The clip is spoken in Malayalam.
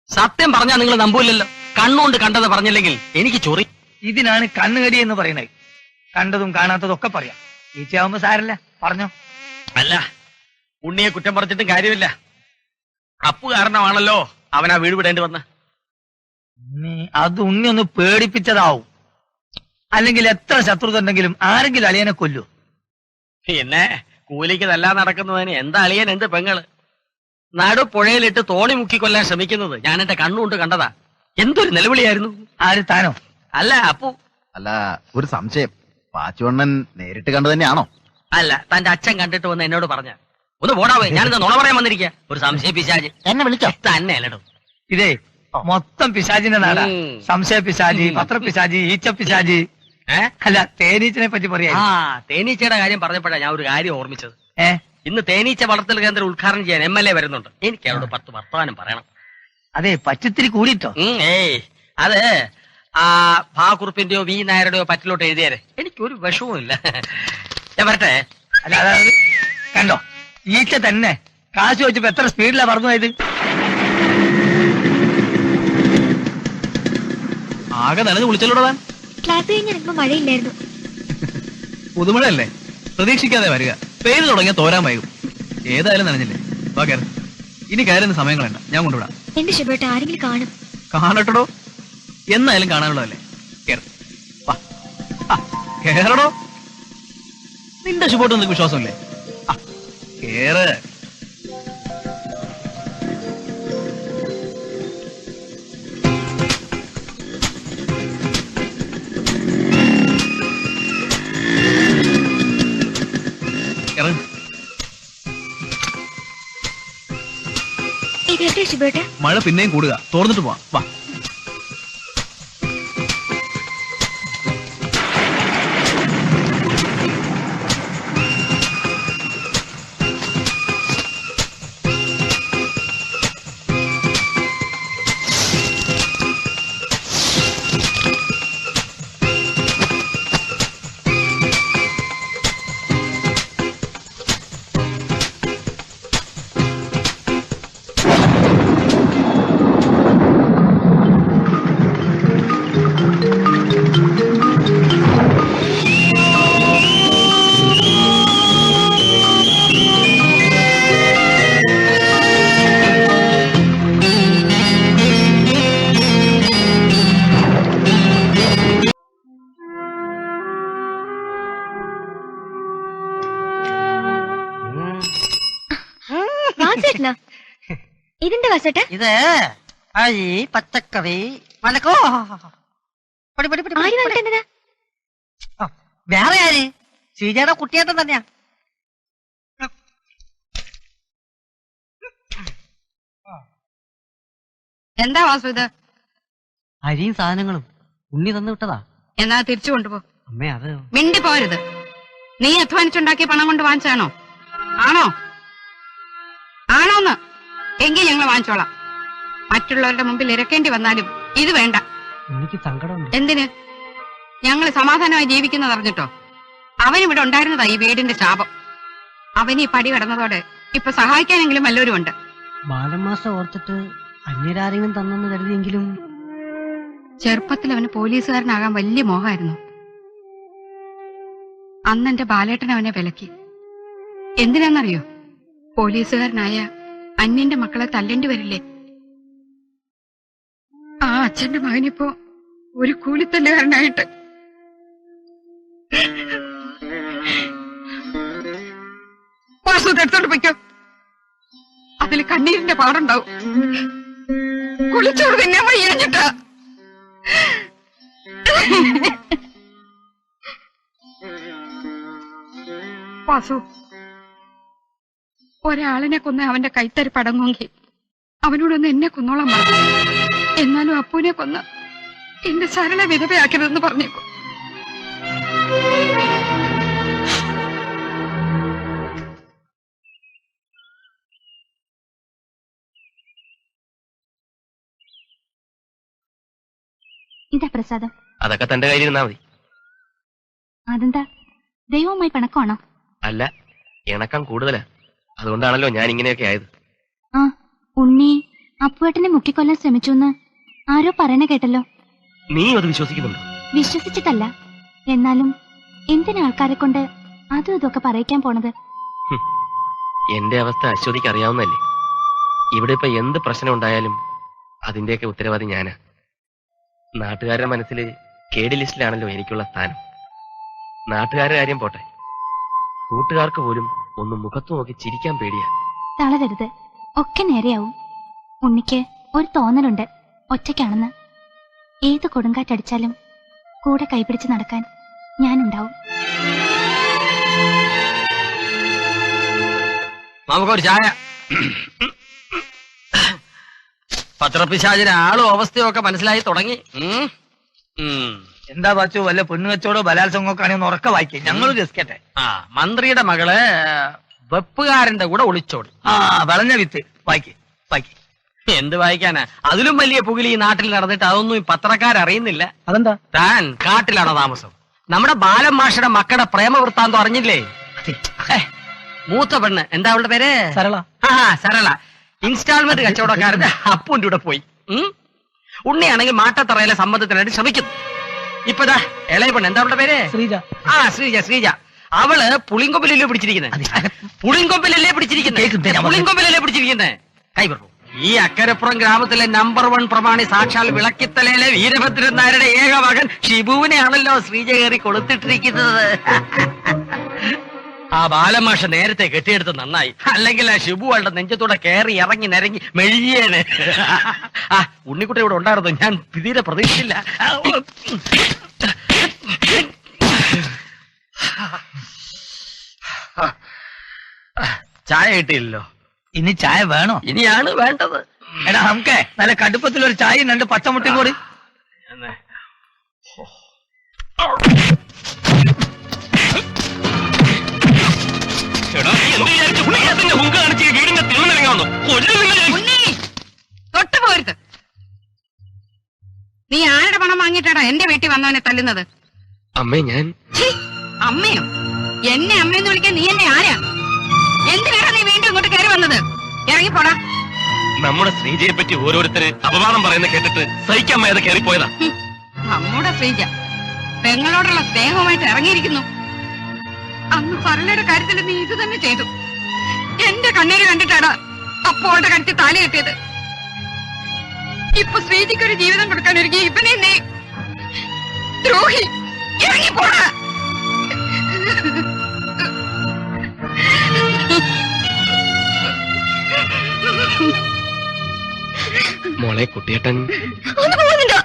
സത്യം പറഞ്ഞാൽ നിങ്ങൾ നമ്പൂല്ലല്ലോ. കണ്ണുകൊണ്ട് കണ്ടത് പറഞ്ഞില്ലെങ്കിൽ എനിക്ക് ചൊറി. ഇതിനാണ് കണ്ണുകടി എന്ന് പറയുന്നത്. കണ്ടതും കാണാത്തതും ഒക്കെ പറയാം. ഈച്ചയാവുമ്പോ സാരല്ല, പറഞ്ഞോ. അല്ല, ഉണ്ണിയെ കുറ്റം പറഞ്ഞിട്ടും കാര്യമില്ല. അപ്പു കാരണമാണല്ലോ അവൻ ആ വീട് വിടേണ്ടി വന്ന്. അത് ഉണ്ണി ഒന്ന് പേടിപ്പിച്ചതാവും. അല്ലെങ്കിൽ എത്ര ശത്രുത ഉണ്ടെങ്കിലും ആരെങ്കിലും അളിയനെ കൊല്ലൂ. പിന്നെ കൂലിക്ക് തല്ലാൻ നടക്കുന്നതിന് എന്താ അളിയൻ, എന്ത് പെങ്ങള്. നടു പുഴയിലിട്ട് തോണി മുക്കി കൊല്ലാൻ ശ്രമിക്കുന്നത് ഞാൻ എന്റെ കണ്ണുകൊണ്ട് കണ്ടതാ. എന്തൊരു നിലവിളിയായിരുന്നു. ആര്, താനോ? അല്ല, അപ്പു. അല്ല, ഒരു സംശയം. പാച്ചുവണ്ണൻ നേരിട്ട് കണ്ടു തന്നെയാണോ? അല്ല, തന്റെ അച്ഛൻ കണ്ടിട്ട് വന്ന് എന്നോട് പറഞ്ഞ. ഒന്ന് പോടാവേ, ഞാനിന്ന് നുണ പറയാൻ വന്നിരിക്കുക. ഒരു സംശയ പിശാച് എന്നെ വിളിച്ചോ? തന്നെ അല്ലടോ. ഇതേ മൊത്തം പിശാചിന്റെ നാടാ. സംശയ പിശാചി, പത്രപിശാചി, ഈച്ച പിശാചി. അല്ല, തേനീച്ചനെ പറ്റി പറയാ. തേനീച്ചയുടെ കാര്യം പറഞ്ഞപ്പോഴാണ് ഞാൻ ഒരു കാര്യം ഓർമ്മിച്ചത്. ഇന്ന് തേനീച്ച വളർത്തൽ കേന്ദ്രം ഉദ്ഘാടനം ചെയ്യാൻ MLA വരുന്നുണ്ട്. എനിക്ക് അവരോട് 10 വർത്തമാനം പറയണം. അതെ, പച്ചത്തിരി കൂടിട്ടോ. അത് ആ ഭാകുറുപ്പിന്റെയോ വി നായരുടെയോ പറ്റിലോട്ട് എഴുതിയാരെ എനിക്കൊരു വിഷവും ഇല്ല. ഞാൻ വരട്ടെ. അല്ല, അതായത് കണ്ടോ, ഈച്ച തന്നെ കാശ് വെച്ചപ്പോ എത്ര സ്പീഡിലാ പറഞ്ഞു പോയത്. ആകെ നനഞ്ഞ് വിളിച്ചല്ലോടാ. ക്ലാസ് കഴിഞ്ഞിറങ്ങുമ്പോ മഴയില്ലായിരുന്നു. പുതുമഴയല്ലേ, പ്രതീക്ഷിക്കാതെ വരിക. പെയ്തു തുടങ്ങിയ തോരാൻ വൈകും. ഏതായാലും നനഞ്ഞില്ലേ, വാ കയറി. ഇനി കയറുന്ന സമയങ്ങളല്ല, ഞാൻ കൊണ്ടുവിടാം. എന്റെ ശുഭേട്ട ആരെങ്കിലും കാണും. കാണട്ടോ, എന്നായാലും കാണാനുള്ളതല്ലേ. കേറടോ. നിന്റെ ശുഭോട്ട് നിനക്ക് വിശ്വാസമില്ലേ? കേറ്. ഇതേട്ടെ ശുഭേട്ട. മഴ പിന്നെയും കൂടുക, തോർന്നിട്ട് പോവാം, വാ. ഇതിന്റെ വസട്ട ഇത് അരി പച്ചക്കറി മലക്കോ വേറെ ആര് ശ്രീജയുടെ കുട്ടിയേട്ടൻ തന്നെയാ. എന്താ വാസു ഇത്? അരിയും സാധനങ്ങളും ഉണ്ണി തന്നു വിട്ടതാ. എന്നാ തിരിച്ചു കൊണ്ടുപോ. അമ്മേ, അത് മിണ്ടി പോരുത്. നീ അധ്വാനിച്ചുണ്ടാക്കിയ പണം കൊണ്ട് വാങ്ങിച്ചാണോ? ആണോന്ന്? എങ്കിൽ ഞങ്ങൾ വാങ്ങിച്ചോളാം. മറ്റുള്ളവരുടെ മുമ്പിൽ ഇരക്കേണ്ടി വന്നാലും ഇത് വേണ്ട. എനിക്ക് സങ്കടമുണ്ട്. എന്തിന്? ഞങ്ങൾ സമാധാനമായി ജീവിക്കുന്നത് അറിഞ്ഞിട്ടോ? അവനിവിടെ ഉണ്ടായിരുന്നതാ ഈ വീടിന്റെ ശാപം. അവന് ഈ പടി കടന്നതോടെ ഇപ്പൊ സഹായിക്കാനെങ്കിലും വല്ലവരും ഉണ്ട്. ബാലമാസം ഓർത്തിട്ട് അന്യരാരെങ്കിലും തന്നെന്ന് കരുതിയെങ്കിലും ചെറുപ്പത്തിൽ അവന് പോലീസുകാരനാകാൻ വലിയ മോഹമായിരുന്നു. അന്നെന്റെ ബാലേട്ടൻ അവനെ വിലക്കി. എന്തിനാന്നറിയോ? പോലീസുകാരനായ അന്യന്റെ മക്കളെ തല്ലേണ്ടി വരില്ലേ? ആ അച്ഛന്റെ മകനിപ്പോ ഒരു കൂലിത്തല്ലുകാരനായിട്ട്. എടുത്തോണ്ട് പൊയ്ക്കോ. അതിൽ കണ്ണീരിന്റെ പാടുണ്ടാവും. കുളിച്ചോട് തിന്നാൻ വയ്യാഞ്ഞിട്ടാ. വാസു, ഒരാളിനെ കൊന്ന് അവന്റെ കൈത്തരി പടങ്ങുമെങ്കിൽ അവനോടൊന്ന് എന്നെ കൊന്നോളാൻ പറഞ്ഞു. എന്നാലും അപ്പൂനെ കൊന്ന് എന്റെ സരള വിധവയാക്കരുതെന്ന് പറഞ്ഞേക്കും. ഇതാ പ്രസാദം. അതൊക്കെ തന്റെ കയ്യിലിരുന്നാ മതി. അതെന്താ, ദൈവവുമായി പിണക്കമാണോ? അല്ല, ഇണക്കം കൂടുതലാ. അതുകൊണ്ടാണല്ലോ ഞാൻ ഇങ്ങനെയൊക്കെ ആയത്. ആ, ഉണ്ണി അപ്പുവേട്ടനെ മുക്കിക്കൊല്ലാൻ ശ്രമിച്ചു എന്ന് ആരോ പറയണ കേട്ടല്ലോ. നീ അത് വിശ്വസിക്കുന്നുണ്ടോ? വിശ്വസിച്ചിട്ടല്ല, എന്നാലും എന്തിനാ ആൾക്കാരെ കൊണ്ട് അതും ഇതൊക്കെ പറയിക്കാൻ പോണത്? എന്റെ അവസ്ഥ അശ്വതിക്ക് അറിയാവുന്നല്ലേ. ഇവിടെ ഇപ്പൊ എന്ത് പ്രശ്നം ഉണ്ടായാലും അതിന്റെയൊക്കെ ഉത്തരവാദി ഞാനാ. നാട്ടുകാരുടെ മനസ്സിൽ കേടി ലിസ്റ്റിലാണല്ലോ എനിക്കുള്ള സ്ഥാനം. നാട്ടുകാരുടെ കാര്യം പോട്ടെ, കൂട്ടുകാർക്ക് പോലും ഒന്ന് മുഖത്ത് നോക്കി ചിരിക്കാൻ പേടിയാ. തളരരുത്, ഒക്കെ നേരെയാവും. ഉണ്ണിക്ക് ഒരു തോന്നലുണ്ട് ഒറ്റയ്ക്കാണെന്ന്. ഏത് കൊടുങ്കാറ്റടിച്ചാലും കൂടെ കൈപിടിച്ച് നടക്കാൻ ഞാനുണ്ടാവും. നമുക്കൊരു ചായ. പത്രപിശാചിന് ആളും അവസ്ഥയും ഒക്കെ മനസ്സിലായി തുടങ്ങി. എന്താ പാച്ചു, വല്ല പെണ്ണുകച്ചോടോ ബലാത്സംഗമൊക്കെ ആണെങ്കിൽ ഉറക്ക വായിക്കേ, ഞങ്ങളും രസിക്കട്ടെ. മന്ത്രിയുടെ മകള് വെപ്പുകാരന്റെ കൂടെ ഒളിച്ചോടി. വളഞ്ഞ വിത്ത് വായിക്കേ വായിക്കേ. എന്ത് വായിക്കാനാ? അതിലും വലിയ പുകിൽ ഈ നാട്ടിൽ നടന്നിട്ട് അതൊന്നും ഈ പത്രക്കാരറിയുന്നില്ല. അതെന്താ? താൻ കാട്ടിലാണോ താമസം? നമ്മുടെ ബാലൻ മാഷയുടെ മക്കളുടെ പ്രേമവൃത്താന്തം അറിഞ്ഞില്ലേ? മൂത്ത പെണ്ണ്, എന്താ അവളുടെ പേര്? സരള. സരള ഇൻസ്റ്റാൾമെന്റ് കച്ചവടക്കാരന്റെ അപ്പൂന്റെ കൂടെ പോയി. ഉണ്ണിയാണെങ്കിൽ മാട്ടത്തറയിലെ സമ്മതത്തിനായിട്ട് ശ്രമിക്കുന്നു. ഇപ്പതാ ഇളയ പെണ്ണ്, എന്താ അവളുടെ പേര്? ശ്രീജ. ശ്രീജ. അവള് പുളിങ്കൊമ്പിലല്ലേ പിടിച്ചിരിക്കുന്നത്? പുളിങ്കൊമ്പിലല്ലേ പിടിച്ചിരിക്കുന്നത്? കൈവറു. ഈ അക്കരപ്പുറം ഗ്രാമത്തിലെ നമ്പർ 1 പ്രമാണി സാക്ഷാൽ വിളക്കിത്തലയിലെ വീരഭദ്രൻ നായരുടെ ഏക മകൻ ഷിബുവിനെയാണല്ലോ ശ്രീജ കയറി കൊടുത്തിട്ടിരിക്കുന്നത്. ആ ബാലമാഷ നേരത്തെ കെട്ടിയെടുത്ത് നന്നായി, അല്ലെങ്കിൽ ആ ഷിബു അവളുടെ നെഞ്ചത്തൂടെ കയറി ഇറങ്ങി നിരങ്ങി മെഴിയേന്. ആ ഉണ്ണിക്കുട്ടി ഇവിടെ ഉണ്ടായിരുന്നു, ഞാൻ തീരെ പ്രതീക്ഷിച്ചില്ല. ചായ കിട്ടിയില്ലല്ലോ. ഇനി ചായ വേണോ? ഇനിയാണ് വേണ്ടത്. എടാ നമുക്ക് നല്ല കടുപ്പത്തിലൊരു ചായയും 2 പച്ചമുട്ടയും കൂടി. തൊട്ടുപോരുത്. നീ ആരുടെ പണം വാങ്ങിയിട്ടാടാ എന്റെ വീട്ടിൽ വന്നവനെ തല്ലുന്നത്? അമ്മേ, ഞാൻ അമ്മയോ? എന്നെ അമ്മയെന്ന് വിളിക്കാൻ നീ എന്നെ ആരാ? എന്തിനാണ് നീ വീണ്ടും ഇങ്ങോട്ട് കയറി വന്നത്? ഇറങ്ങിപ്പോടാ. നമ്മുടെ ശ്രീജയെ പറ്റി ഓരോരുത്തര് അപവാദം പറയുന്ന കേട്ടിട്ട് സഹിക്കാൻ മേത കയറിപ്പോയതാ. നമ്മുടെ ശ്രീജ പെങ്ങളോടുള്ള സ്നേഹവുമായിട്ട് ഇറങ്ങിയിരിക്കുന്നു. അന്ന് സരളയുടെ കാര്യത്തിൽ നീ ഇത് തന്നെ ചെയ്തു. എന്റെ കണ്ണീര് കണ്ടിട്ടാടാ അപ്പോളുടെ കഴുത്തി താലി കെട്ടിയത്. ഇപ്പൊ ശ്രീജിക്കൊരു ജീവിതം കൊടുക്കാൻ ഒരുങ്ങി ഇവനെ നീ ദ്രോഹി. ഇറങ്ങിപ്പോടാ. മോളെ കുട്ടിയേട്ടൻ ഒന്ന് പോകുന്നുണ്ടോ?